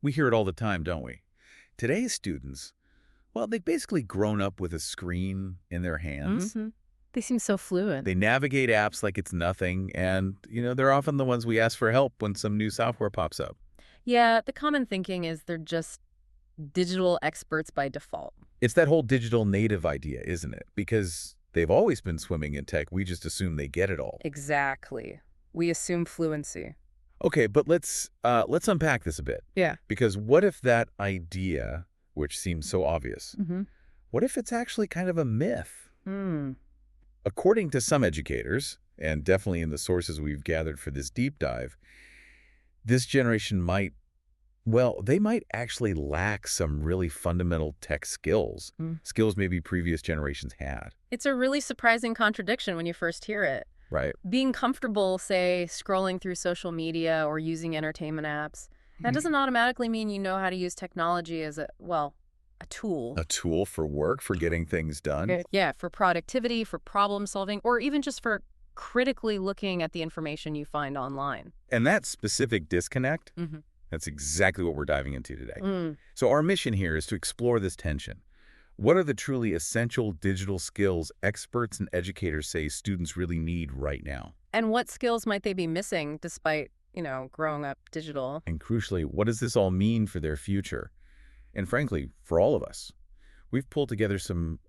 We hear it all the time, don't we? Today's students, well, they've basically grown up with a screen in their hands. Hmm. They seem so fluent. They navigate apps like it's nothing, and, they're often the ones we ask for help when some new software pops up. Yeah, the common thinking is they're just digital experts by default. It's that whole digital native idea, isn't it? Because they've always been swimming in tech. We just assume they get it all. Exactly. We assume fluency. Okay, but let's unpack this a bit. Yeah. Because what if that idea, which seems so obvious, Mm-hmm. what if it's actually kind of a myth? Hmm. According to some educators, and definitely in the sources we've gathered for this deep dive, this generation might, well, they might actually lack some really fundamental tech skills, Mm. skills maybe previous generations had, It's a really surprising contradiction when you first hear it. right? Being comfortable, say, scrolling through social media or using entertainment apps, that doesn't automatically mean you know how to use technology as a tool. A tool for work, for getting things done. Okay. Yeah, for productivity, for problem solving, or even just for critically looking at the information you find online. And that specific disconnect, Mm-hmm. that's exactly what we're diving into today. Mm. So our mission here is to explore this tension. What are the truly essential digital skills experts and educators say students really need right now? And what skills might they be missing despite, growing up digital? And crucially, what does this all mean for their future? And frankly, for all of us. We've pulled together some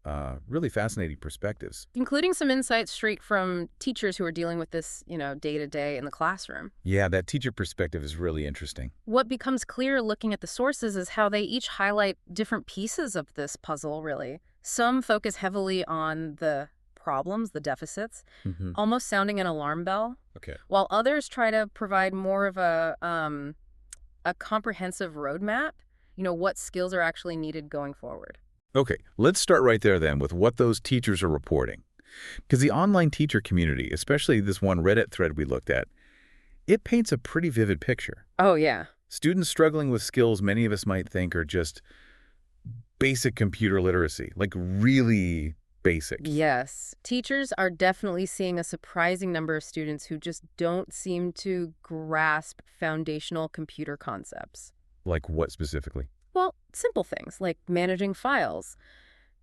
really fascinating perspectives. Including some insights straight from teachers who are dealing with this, day to day in the classroom. Yeah, that teacher perspective is really interesting. What becomes clear looking at the sources is how they each highlight different pieces of this puzzle, really. Some focus heavily on the problems, the deficits, Hmm. almost sounding an alarm bell, Okay. while others try to provide more of a comprehensive roadmap, what skills are actually needed going forward. Okay, let's start right there then with what those teachers are reporting. Because the online teacher community, especially this one Reddit thread we looked at, it paints a pretty vivid picture. Oh, yeah. Students struggling with skills many of us might think are just basic computer literacy, like really basic. Yes. Teachers are definitely seeing a surprising number of students who just don't seem to grasp foundational computer concepts. Like what specifically? Well, simple things like managing files.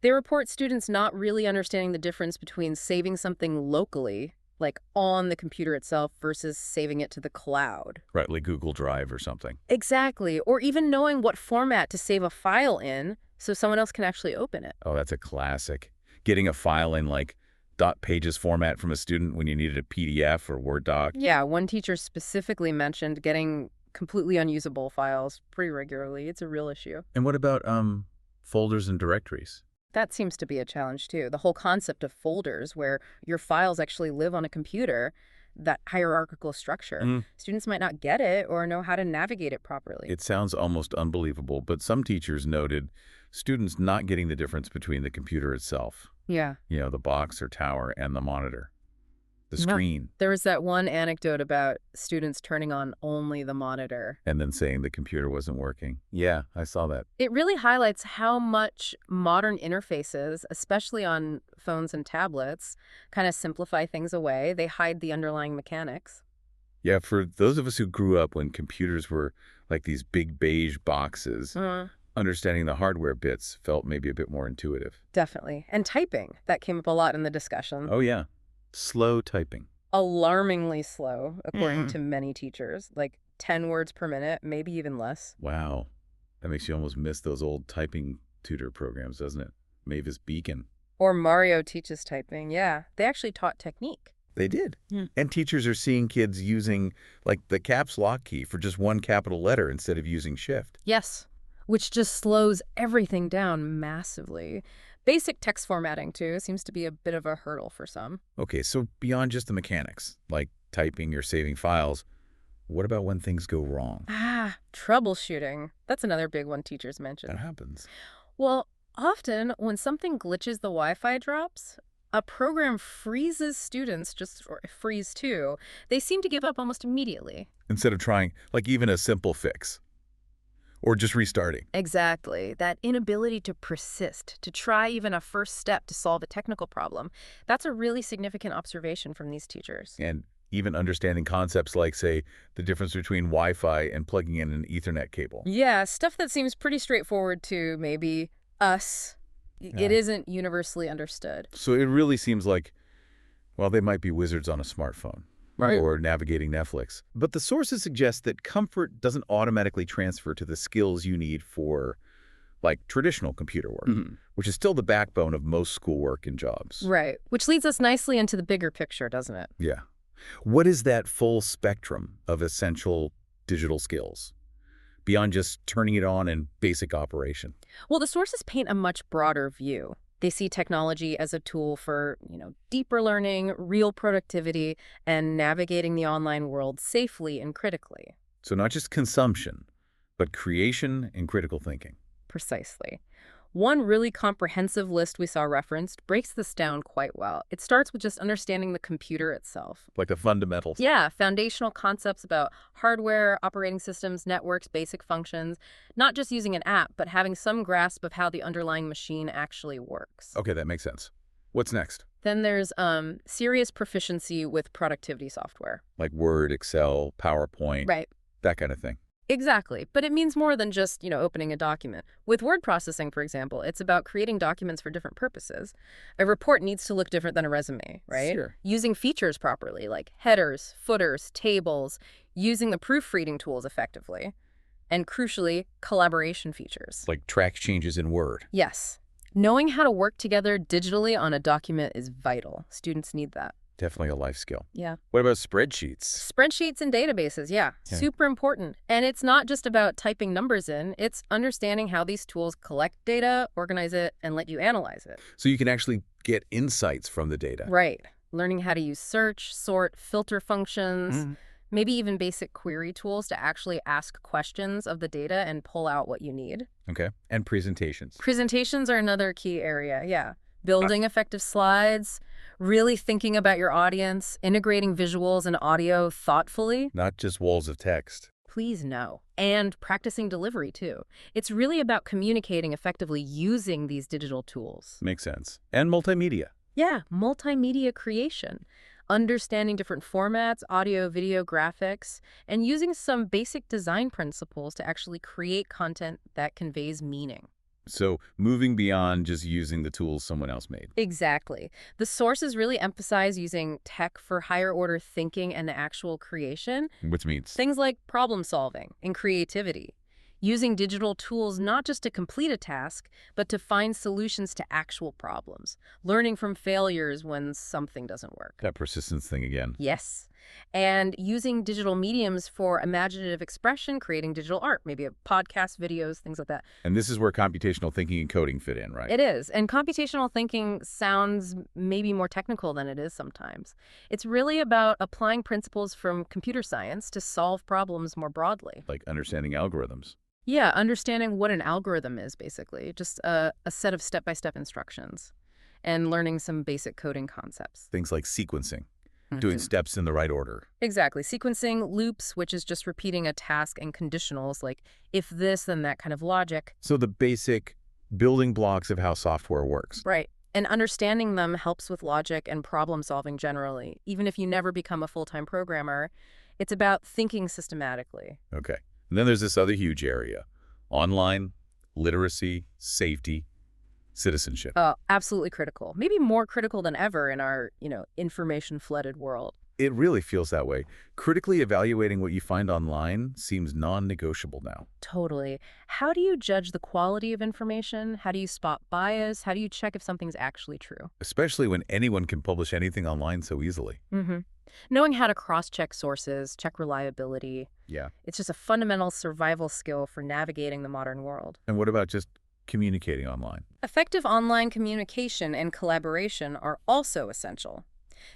They report students not really understanding the difference between saving something locally, like on the computer itself, versus saving it to the cloud. Right, like Google Drive or something. Exactly. Or even knowing what format to save a file in so someone else can actually open it. Oh, that's a classic. Getting a file in like .pages format from a student when you needed a PDF or Word doc. Yeah, one teacher specifically mentioned getting completely unusable files pretty regularly. It's a real issue. And what about folders and directories? That seems to be a challenge too. The whole concept of folders where your files actually live on a computer, that hierarchical structure. Mm. Students might not get it or know how to navigate it properly. It sounds almost unbelievable, but some teachers noted students not getting the difference between the computer itself, Yeah. the box or tower, and the monitor, the Yeah. screen, There was that one anecdote about students turning on only the monitor. and then saying the computer wasn't working. Yeah, I saw that. It really highlights how much modern interfaces, especially on phones and tablets, kind of simplify things away. They hide the underlying mechanics. Yeah, for those of us who grew up when computers were like these big beige boxes, understanding the hardware bits felt maybe a bit more intuitive. Definitely. And typing, that came up a lot in the discussion. Oh, yeah. Slow typing. Alarmingly slow, according Mhm. to many teachers, like 10 words per minute, maybe even less. Wow. That makes you almost miss those old typing tutor programs, doesn't it? Mavis Beacon. Or Mario teaches typing. Yeah, they actually taught technique. They did. Hmm. And teachers are seeing kids using like the caps lock key for just one capital letter instead of using shift. Yes, which just slows everything down massively. Basic text formatting, too, seems to be a bit of a hurdle for some. Okay, so beyond just the mechanics, like typing or saving files, what about when things go wrong? Troubleshooting. That's another big one teachers mention. That happens. Well, often when something glitches, the Wi-Fi drops, a program freezes students, or freeze too. They seem to give up almost immediately. Instead of trying like even a simple fix or just restarting. Exactly. That inability to persist, to try even a first step to solve a technical problem, that's a really significant observation from these teachers. And even understanding concepts like, say, the difference between Wi-Fi and plugging in an Ethernet cable. Yeah, stuff that seems pretty straightforward to maybe us. It Yeah. isn't universally understood. So it really seems like, well, they might be wizards on a smartphone. Right. Or navigating Netflix. But the sources suggest that comfort doesn't automatically transfer to the skills you need for, like, traditional computer work, which is still the backbone of most schoolwork and jobs. Right. Which leads us nicely into the bigger picture, doesn't it? Yeah. What is that full spectrum of essential digital skills, beyond just turning it on in basic operation? Well, the sources paint a much broader view. They see technology as a tool for, deeper learning, real productivity, and navigating the online world safely and critically. So not just consumption, but creation and critical thinking. Precisely. One really comprehensive list we saw referenced breaks this down quite well. It starts with just understanding the computer itself. Like the fundamentals. Yeah, foundational concepts about hardware, operating systems, networks, basic functions, not just using an app, but having some grasp of how the underlying machine actually works. Okay, that makes sense. What's next? Then there's serious proficiency with productivity software. Like Word, Excel, PowerPoint, Right. that kind of thing. Exactly. But it means more than just, opening a document. With word processing, for example, it's about creating documents for different purposes. A report needs to look different than a resume, right? Sure. Using features properly, like headers, footers, tables, using the proofreading tools effectively. And crucially, collaboration features. Like track changes in Word. Yes. Knowing how to work together digitally on a document is vital. Students need that. Definitely a life skill. Yeah. What about spreadsheets? Spreadsheets and databases, yeah. Super important. And it's not just about typing numbers in, it's understanding how these tools collect data, organize it, and let you analyze it. So you can actually get insights from the data. Right. Learning how to use search, sort, filter functions, maybe even basic query tools to actually ask questions of the data and pull out what you need. Okay. And presentations. Presentations are another key area, yeah. Building effective slides, really thinking about your audience, integrating visuals and audio thoughtfully. Not just walls of text. Please no. And practicing delivery, too. It's really about communicating effectively using these digital tools. Makes sense. And multimedia. Yeah, multimedia creation. Understanding different formats, audio, video, graphics, and using some basic design principles to actually create content that conveys meaning. So moving beyond just using the tools someone else made. Exactly. The sources really emphasize using tech for higher order thinking and actual creation. Which means Things like problem solving and creativity. Using digital tools not just to complete a task, but to find solutions to actual problems. Learning from failures when something doesn't work. that persistence thing again. Yes. And using digital mediums for imaginative expression, creating digital art, maybe a podcast, videos, things like that. And this is where computational thinking and coding fit in, right? It is. And computational thinking sounds maybe more technical than it is sometimes. It's really about applying principles from computer science to solve problems more broadly. Like understanding algorithms. Yeah, understanding what an algorithm is, basically. Just a set of step-by-step instructions. And learning some basic coding concepts. Things like sequencing. Doing steps in the right order. Exactly. Sequencing, loops, which is just repeating a task, and conditionals, like if this, then that kind of logic. So the basic building blocks of how software works. Right. And understanding them helps with logic and problem solving generally. Even if you never become a full-time programmer, it's about thinking systematically. Okay. And then there's this other huge area. Online, literacy, safety, citizenship. Absolutely critical. Maybe more critical than ever in our, information-flooded world. It really feels that way. Critically evaluating what you find online seems non-negotiable now. Totally. How do you judge the quality of information? How do you spot bias? How do you check if something's actually true? Especially when anyone can publish anything online so easily. Knowing how to cross-check sources, check reliability. Yeah. It's just a fundamental survival skill for navigating the modern world. And what about just communicating online? Effective online communication and collaboration are also essential.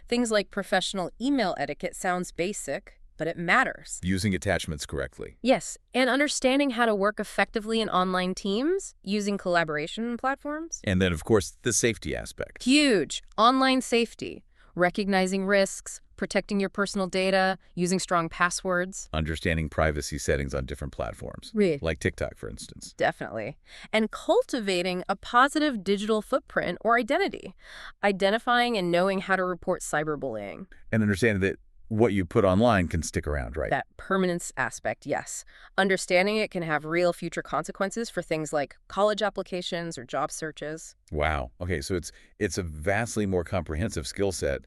Things like professional email etiquette sounds basic, but it matters. Using attachments correctly. Yes, and understanding how to work effectively in online teams using collaboration platforms. And then, of course, the safety aspect. Huge. Online safety. Recognizing risks, protecting your personal data, using strong passwords. Understanding privacy settings on different platforms. Right. Like TikTok, for instance. Definitely. And cultivating a positive digital footprint or identity. Identifying and knowing how to report cyberbullying. And understanding that what you put online can stick around, right? That permanence aspect, yes. Understanding it can have real future consequences for things like college applications or job searches. Wow. Okay, so it's a vastly more comprehensive skill set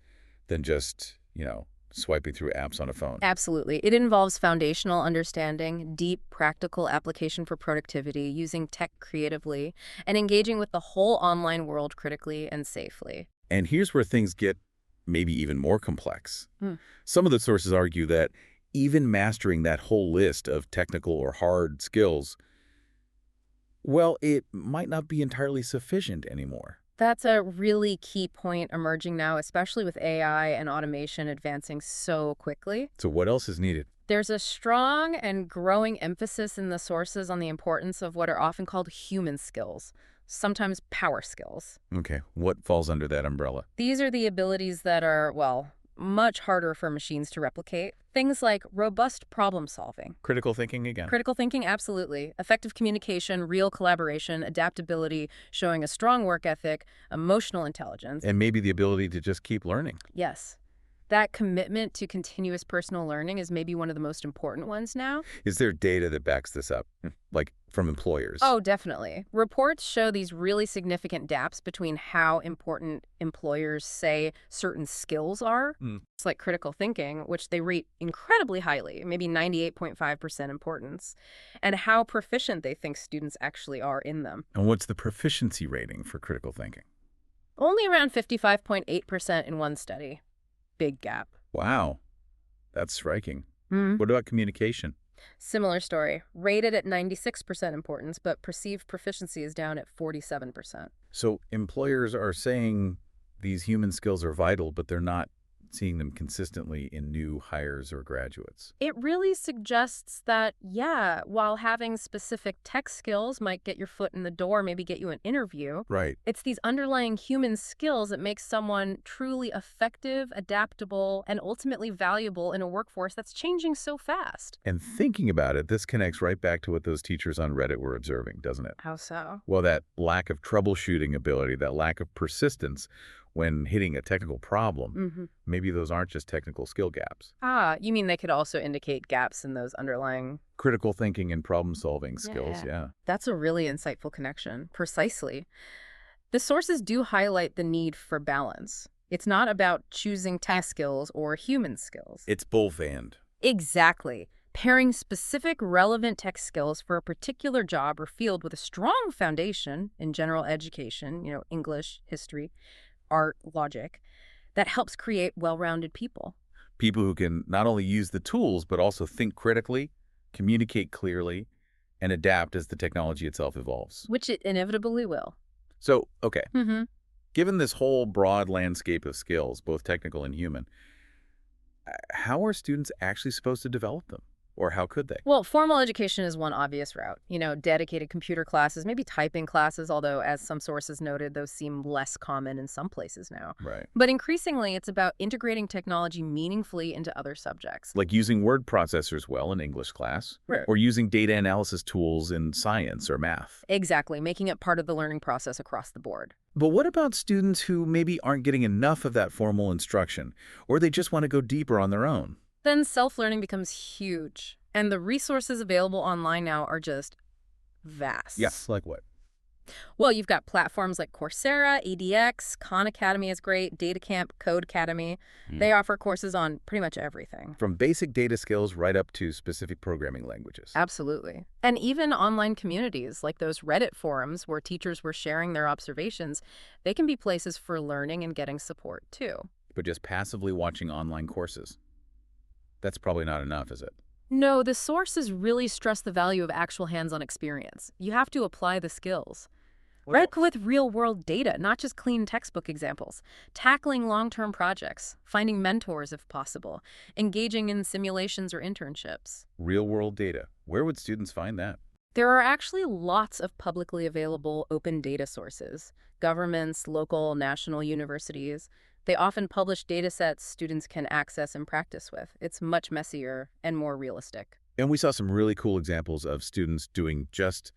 than just, swiping through apps on a phone. Absolutely. It involves foundational understanding, deep practical application for productivity, using tech creatively, and engaging with the whole online world critically and safely. And here's where things get maybe even more complex. Hmm. Some of the sources argue that even mastering that whole list of technical or hard skills, well, it might not be entirely sufficient anymore. That's a really key point emerging now, especially with AI and automation advancing so quickly. So what else is needed? There's a strong and growing emphasis in the sources on the importance of what are often called human skills, sometimes power skills. Okay, what falls under that umbrella? These are the abilities that are, well, much harder for machines to replicate. Things like robust problem solving. Critical thinking again. Critical thinking, absolutely. Effective communication, real collaboration, adaptability, showing a strong work ethic, emotional intelligence. And maybe the ability to just keep learning. Yes. That commitment to continuous personal learning is maybe one of the most important ones now. Is there data that backs this up, like from employers? Oh, definitely. Reports show these really significant gaps between how important employers say certain skills are. It's like critical thinking, which they rate incredibly highly, maybe 98.5% importance, and how proficient they think students actually are in them. And what's the proficiency rating for critical thinking? Only around 55.8% in one study. Big gap. Wow, that's striking. What about communication? Similar story. Rated at 96% importance, but perceived proficiency is down at 47%. So employers are saying these human skills are vital, but they're not seeing them consistently in new hires or graduates. It really suggests that, yeah, while having specific tech skills might get your foot in the door, maybe get you an interview, Right. it's these underlying human skills that make someone truly effective, adaptable, and ultimately valuable in a workforce that's changing so fast. And thinking about it, this connects right back to what those teachers on Reddit were observing, doesn't it? How so? Well, that lack of troubleshooting ability, that lack of persistence when hitting a technical problem, maybe those aren't just technical skill gaps. Ah, you mean they could also indicate gaps in those underlying... Critical thinking and problem-solving skills, yeah. That's a really insightful connection. Precisely. The sources do highlight the need for balance. It's not about choosing tech skills or human skills. It's both and. Exactly. Pairing specific relevant tech skills for a particular job or field with a strong foundation in general education, English, history, art, logic, that helps create well-rounded people. People who can not only use the tools, but also think critically, communicate clearly, and adapt as the technology itself evolves. Which it inevitably will. So, okay, given this whole broad landscape of skills, both technical and human, how are students actually supposed to develop them? Or how could they? Well, formal education is one obvious route. Dedicated computer classes, maybe typing classes, although as some sources noted, those seem less common in some places now. Right. But increasingly, it's about integrating technology meaningfully into other subjects. Like using word processors well in English class, Right. or using data analysis tools in science or math. Exactly, making it part of the learning process across the board. But what about students who maybe aren't getting enough of that formal instruction, or they just want to go deeper on their own? Then self-learning becomes huge. And the resources available online now are just vast. Yes, like what? Well, you've got platforms like Coursera, EDX, Khan Academy is great, DataCamp, Code Academy. They offer courses on pretty much everything. From basic data skills right up to specific programming languages. Absolutely. And even online communities like those Reddit forums where teachers were sharing their observations, they can be places for learning and getting support too. But just passively watching online courses. That's probably not enough, is it? No, the sources really stress the value of actual hands-on experience. You have to apply the skills. Work with real-world data, not just clean textbook examples. Tackling long-term projects, finding mentors if possible, engaging in simulations or internships. Real-world data. Where would students find that? There are actually lots of publicly available open data sources. Governments, local, national universities. They often publish data sets students can access and practice with. It's much messier and more realistic. And we saw some really cool examples of students doing just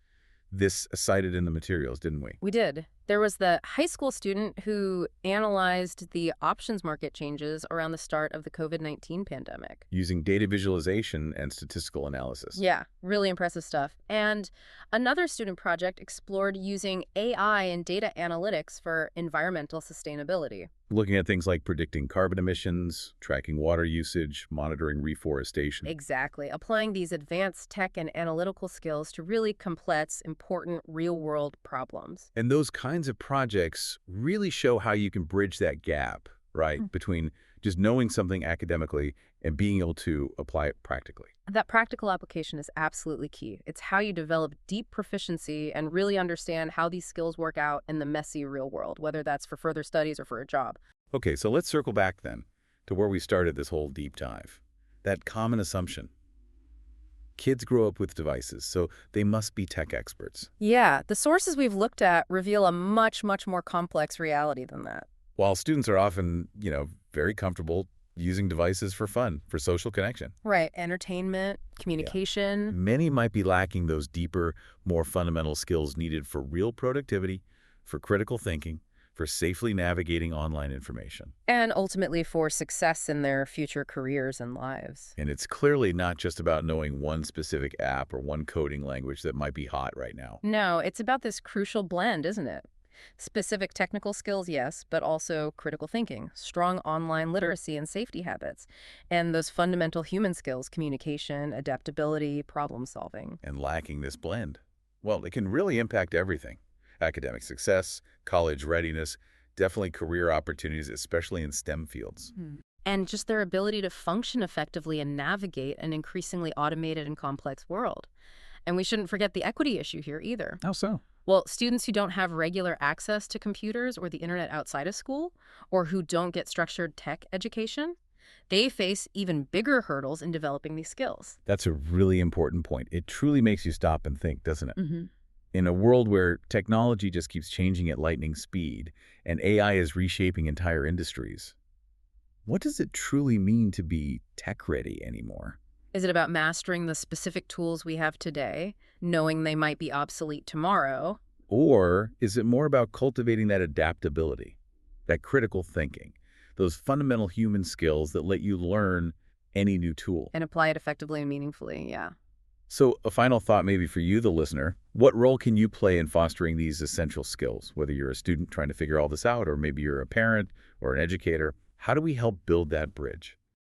this cited in the materials, didn't we? We did. There was the high school student who analyzed the options market changes around the start of the COVID-19 pandemic. Using data visualization and statistical analysis. Yeah, really impressive stuff. And another student project explored using AI and data analytics for environmental sustainability. Looking at things like predicting carbon emissions, tracking water usage, monitoring reforestation. Exactly. Applying these advanced tech and analytical skills to really complex, important real-world problems. And those kinds of projects really show how you can bridge that gap, right, between just knowing something academically and being able to apply it practically. That practical application is absolutely key. It's how you develop deep proficiency and really understand how these skills work out in the messy real world, whether that's for further studies or for a job. Okay, so let's circle back then to where we started this whole deep dive. That common assumption. Kids grow up with devices, so they must be tech experts. Yeah, the sources we've looked at reveal a much, much more complex reality than that. While students are often, very comfortable using devices for fun, for social connection. Right. Entertainment, communication. Many might be lacking those deeper, more fundamental skills needed for real productivity, for critical thinking, for safely navigating online information. And ultimately for success in their future careers and lives. And it's clearly not just about knowing one specific app or one coding language that might be hot right now. No, it's about this crucial blend, isn't it? Specific technical skills, yes, but also critical thinking, strong online literacy and safety habits, and those fundamental human skills, communication, adaptability, problem solving. And lacking this blend, well, it can really impact everything. Academic success, college readiness, definitely career opportunities, especially in STEM fields. And just their ability to function effectively and navigate an increasingly automated and complex world. And we shouldn't forget the equity issue here either. How so? Well, students who don't have regular access to computers or the internet outside of school, or who don't get structured tech education, they face even bigger hurdles in developing these skills. That's a really important point. It truly makes you stop and think, doesn't it? Mm-hmm. In a world where technology just keeps changing at lightning speed and AI is reshaping entire industries, what does it truly mean to be tech-ready anymore? Is it about mastering the specific tools we have today, knowing they might be obsolete tomorrow? Or is it more about cultivating that adaptability, that critical thinking, those fundamental human skills that let you learn any new tool? And apply it effectively and meaningfully, yeah. So a final thought maybe for you, the listener, what role can you play in fostering these essential skills? Whether you're a student trying to figure all this out, or maybe you're a parent or an educator, how do we help build that bridge?